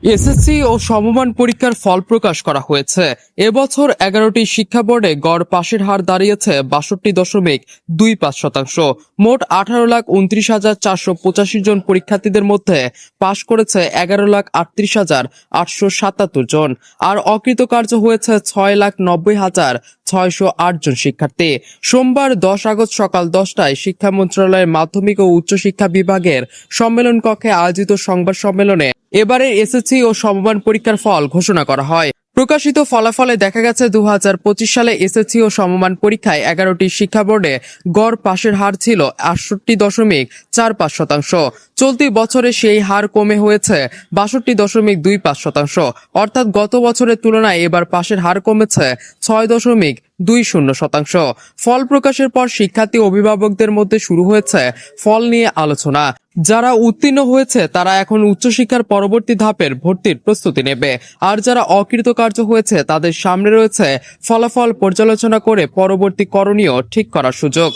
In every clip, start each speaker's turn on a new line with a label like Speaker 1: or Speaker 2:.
Speaker 1: SSC ও সমমান পরীক্ষার ফল প্রকাশ করা হয়েছে। এবছর 11টি শিক্ষা বোর্ডে গড় পাশের হার দাঁড়িয়েছে 62.25%। মোট 18,29,485 জন পরীক্ষার্থীদের মধ্যে পাশ করেছে 11,38,877 জন, আর অকৃতকার্য হয়েছে 6,90,608 জন শিক্ষার্থী। সোমবার 10 আগস্ট সকাল 10টায় শিক্ষা মন্ত্রণালয়ের মাধ্যমিক ও উচ্চশিক্ষা বিভাগের সম্মেলন কক্ষে আয়োজিত সংবাদ সম্মেলনে এবারের এসএসসি ও সমমান পরীক্ষার ফল ঘোষণা করা হয়। প্রকাশিত ফলাফলে দেখা গেছে 2025 সালে এসএসসি ও সমমান পরীক্ষায় 11টি শিক্ষা বোর্ডে গড় পাশের হার ছিল 68.45%। চলতি বছরে সেই হার কমে হয়েছে 62.25%। অর্থাৎ গত বছরের তুলনায় এবার পাশের হার কমেছে 6.20%। ফল প্রকাশের পর শিক্ষার্থী অভিভাবকদের মধ্যে শুরু হয়েছে ফল নিয়ে আলোচনা। যারা উত্তীর্ণ হয়েছে তারা এখন উচ্চশিক্ষার পরবর্তী ধাপের ভর্তির প্রস্তুতি নেবে, আর যারা অকৃতকার্য হয়েছে তাদের সামনে রয়েছে ফলাফল পর্যালোচনা করে পরবর্তী করণীয় ঠিক করার সুযোগ।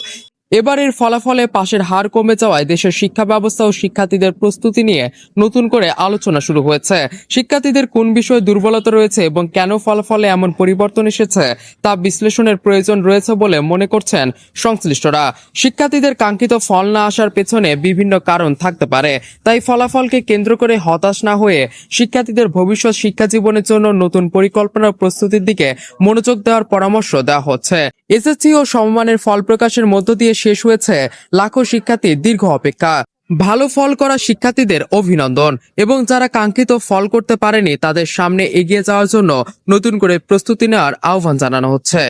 Speaker 1: এবারের ফলাফলে পাশের হার কমে যাওয়ায় দেশের শিক্ষা ব্যবস্থা ও শিক্ষার্থীদের প্রস্তুতি নিয়ে নতুন করে আলোচনা শুরু হয়েছে। শিক্ষার্থীদের কোন বিষয়ে দুর্বলতা রয়েছে এবং কেন ফলাফলে এমন পরিবর্তন এসেছে তা বিশ্লেষণের প্রয়োজন রয়েছে বলে মনে করছেন সংশ্লিষ্টরা। শিক্ষার্থীদের কাঙ্ক্ষিত ফল না আসার পেছনে বিভিন্ন কারণ থাকতে পারে, তাই ফলাফলকে কেন্দ্র করে হতাশ না হয়ে শিক্ষার্থীদের ভবিষ্যৎ শিক্ষা জীবনের জন্য নতুন পরিকল্পনা ও প্রস্তুতির দিকে মনোযোগ দেওয়ার পরামর্শ দেওয়া হচ্ছে। এসএসসি ও সমমানের ফল প্রকাশের মধ্য দিয়ে শেষ হয়েছে লাখো শিক্ষার্থীর দীর্ঘ অপেক্ষা। ভালো ফল করা শিক্ষার্থীদের অভিনন্দন, এবং যারা কাঙ্ক্ষিত ফল করতে পারেনি তাদের সামনে এগিয়ে যাওয়ার জন্য নতুন করে প্রস্তুতি নেওয়ার আহ্বান জানানো হচ্ছে।